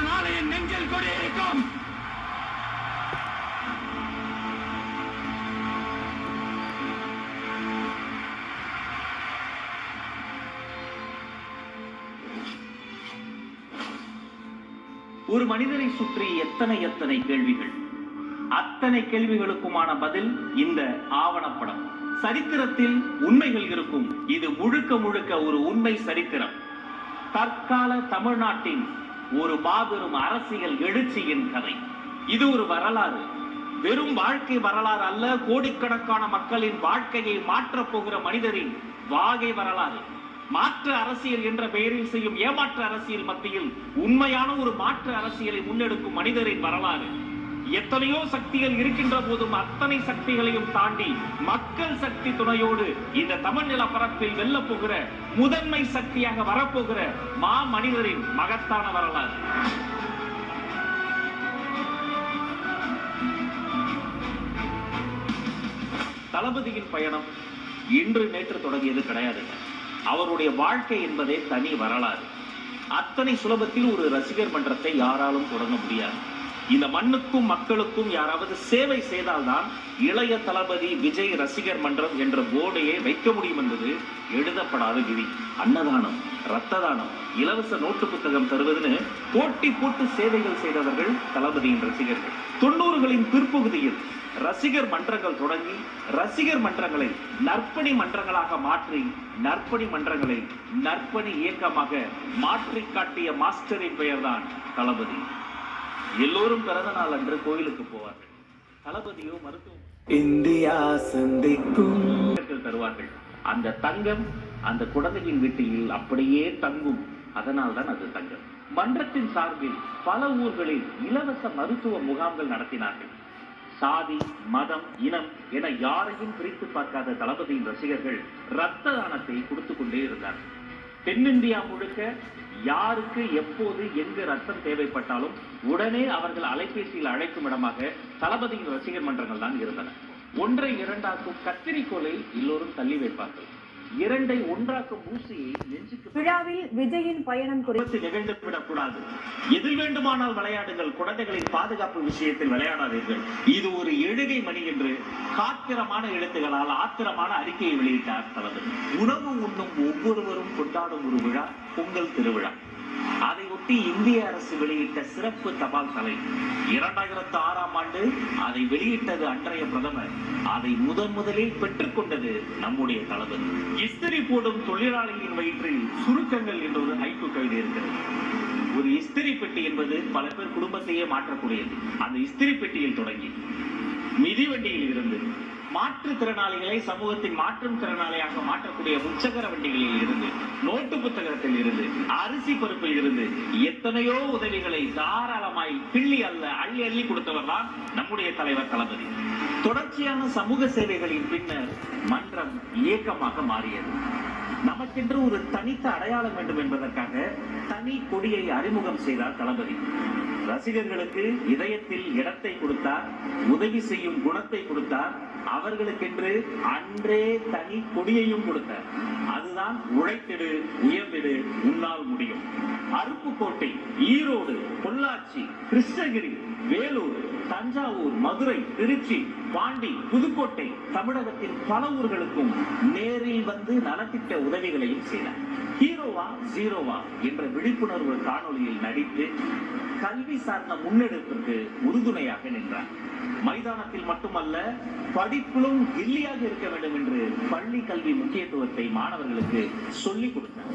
நாளை என் நெஞ்சில் கொடியிருக்கும். ஒரு மனிதரை சுற்றி எத்தனை எத்தனை கேள்விகள், அத்தனை கேள்விகளுக்குமான பதில் இந்த ஆவணப்படம். சரித்திரத்தில் உண்மைகள் இருக்கும். இது முழுக்க முழுக்க ஒரு உண்மை சரித்திரம். தற்கால தமிழ்நாட்டின் ஒரு மாபெரும் அரசியல் எழுச்சியின் கதை. இது ஒரு வரலாறு, வெறும் வாழ்க்கை வரலாறு அல்ல. கோடிக்கணக்கான மக்களின் வாழ்க்கையை மாற்றப் போகிற மனிதரின் வாகை வரலாறு. மாற்று அரசியல் என்ற பெயரில் செய்யும் ஏமாற்று அரசியல் மத்தியில் உண்மையான ஒரு மாற்று அரசியலை முன்னெடுக்கும் மனிதரின் வரலாறு. எத்தனையோ சக்திகள் இருக்கின்ற போதும் அத்தனை சக்திகளையும் தாண்டி மக்கள் சக்தி துணையோடு இந்த தமிழ் நிலப்பரப்பில் வெல்ல போகிற முதன்மை சக்தியாக வரப்போகிற மா மனிதரின் மகத்தான வரலாறு. தளபதியின் பயணம் இன்று நேற்று தொடங்கியது கிடையாது. அவருடைய வாழ்க்கை என்பதே தனி வரலாறு. அத்தனை சுலபத்தில் ஒரு ரசிகர் மன்றத்தை யாராலும் தொடங்க முடியாது. இந்த மண்ணுக்கும் மக்களுக்கும் யாராவது சேவை செய்தால்தான் இளைய தளபதி விஜய் ரசிகர் மன்றம் என்ற போர்டையே வைக்க முடியும் என்பது எழுதப்படாத விதி. அன்னதானம், இரத்த தானம், இலவச நோட்டு புத்தகம் தருவதுன்னு போட்டி போட்டு சேவைகள் செய்தவர்கள் தளபதியின் ரசிகர்கள். 90களின் பிற்பகுதியில் ரசிகர் மன்றங்கள் தொடங்கி ரசிகர் மன்றங்களை நற்பணி மன்றங்களாக மாற்றி நற்பணி மன்றங்களை நற்பணி இயக்கமாக மாற்றி காட்டிய மாஸ்டரின் பெயர்தான் தளபதி. எல்லோரும் பிறந்த நாள் அன்று கோயிலுக்கு போவார்கள். தளபதியோ மருத்துவம் இந்தியா சந்திக்கும் தருவார்கள். அந்த தங்கம் அந்த குழந்தையின் வீட்டில் அப்படியே தங்கும். அதனால் தான் அது தங்கம். மன்றத்தின் சார்பில் பல ஊர்களில் இலவச மருத்துவ முகாம்கள் நடத்தினார்கள். சாதி, மதம், இனம் என யாரையும் பிரித்து பார்க்காத தளபதியின் ரசிகர்கள் இரத்த தானத்தை கொடுத்து கொண்டே இருந்தார்கள். தென்னிந்தியா முழுக்க யாருக்கு எப்போது எங்கு ரத்தம் தேவைப்பட்டாலும் உடனே அவர்கள் அலைபேசியில் அழைக்கும் இடமாக தளபதியின் ரசிகர் மன்றங்கள் தான் இருந்தன. ஒன்றை இரண்டாக்கும் கத்திரிக்கோலை எல்லோரும் தள்ளி வைப்பார்கள். இரண்டை ஒன்றாக்கும் ஊசியை நெஞ்சுக்கு. விழாவில் விஜயின் பயணம் குறித்து நிகழ்ந்துவிடக் கூடாது. எதில் வேண்டுமானால் விளையாடுங்கள், குழந்தைகளின் பாதுகாப்பு விஷயத்தில் விளையாடாதீர்கள். இது ஒரு எழுகை மணி என்று காத்திரமான எழுத்துகளால் ஆத்திரமான அறிக்கையை வெளியிட்டார் தளபதி. உணவு உண்ணும் ஒவ்வொருவரும் கொண்டாடும் ஒரு விழா பொங்கல் திருவிழா. அதையொட்டி இந்திய அரசு வெளியிட்ட சிறப்பு தபால் தலை. 2006ஆம் ஆண்டு அதை வெளியிட்டது அன்றைய பிரதமர். அதை முதலில் பெற்றுக் கொண்டது நம்முடைய தளபதி. இஸ்திரி போடும் தொழிலாளிகளின் வயிற்றில் சுருக்கங்கள் என்ற ஒரு ஹைக்கூ கவிதை இருக்கிறது. ஒரு இஸ்திரி பெட்டி என்பது பல பேர் குடும்பத்தையே மாற்றக்கூடியது. அந்த இஸ்திரி பெட்டியில் தொடங்கி மிதிவண்டியில் இருந்து மாற்றுத்திறனாளிகளை சமூகத்தின் மாற்றும் திறனாளியாக மாற்றக்கூடிய முச்சக்கர வண்டிகளில் இருந்து, நோட்டு புத்தகத்தில் இருந்து, அரிசி பருப்பில் இருந்து எத்தனையோ உதவிகளை தாராளமாய் பிள்ளி அல்ல அள்ளி அள்ளி கொடுத்தவர் தான் நம்முடைய தலைவர் தளபதி. தொடர்ச்சியான சமூக சேவைகளின் பின்னர் மன்றம் இயக்கமாக மாறியது. நமக்கென்று ஒரு தனித்த அடையாளம் வேண்டும் என்பதற்காக தனி கொடியை அறிமுகம் செய்தார் தளபதி. ரசிகர்களுக்கு இதயத்தில் இடத்தை கொடுத்தார், உதவி செய்யும் குணத்தை கொடுத்தார், அவர்களுக்கென்று அன்றே தனி கொடியையும் கொடுத்தார். அதுதான் உழைத்திடு, உயர்ந்திடு, உன்னால் முடியும். அருப்புக்கோட்டை, ஈரோடு, பொள்ளாச்சி, கிருஷ்ணகிரி, வேலூர், தஞ்சாவூர், மதுரை, திருச்சி, பாண்டி, புதுக்கோட்டை, தமிழகத்தின் பல ஊர்களுக்கும் நேரில் வந்து நலத்திட்ட உதவிகளையும் செய்தார். ஹீரோவா ஜீரோவா என்ற விழிப்புணர்வு காணொலியில் நடித்து கல்வி சார்ந்த முன்னெடுப்பிற்கு உறுதுணையாக நின்றார். மைதானத்தில் மட்டுமல்ல, படிப்பிலும் கில்லியாக இருக்க வேண்டும் என்று பள்ளி கல்வி முக்கியத்துவத்தை மாணவர்களுக்கு சொல்லிக் கொடுத்தார்.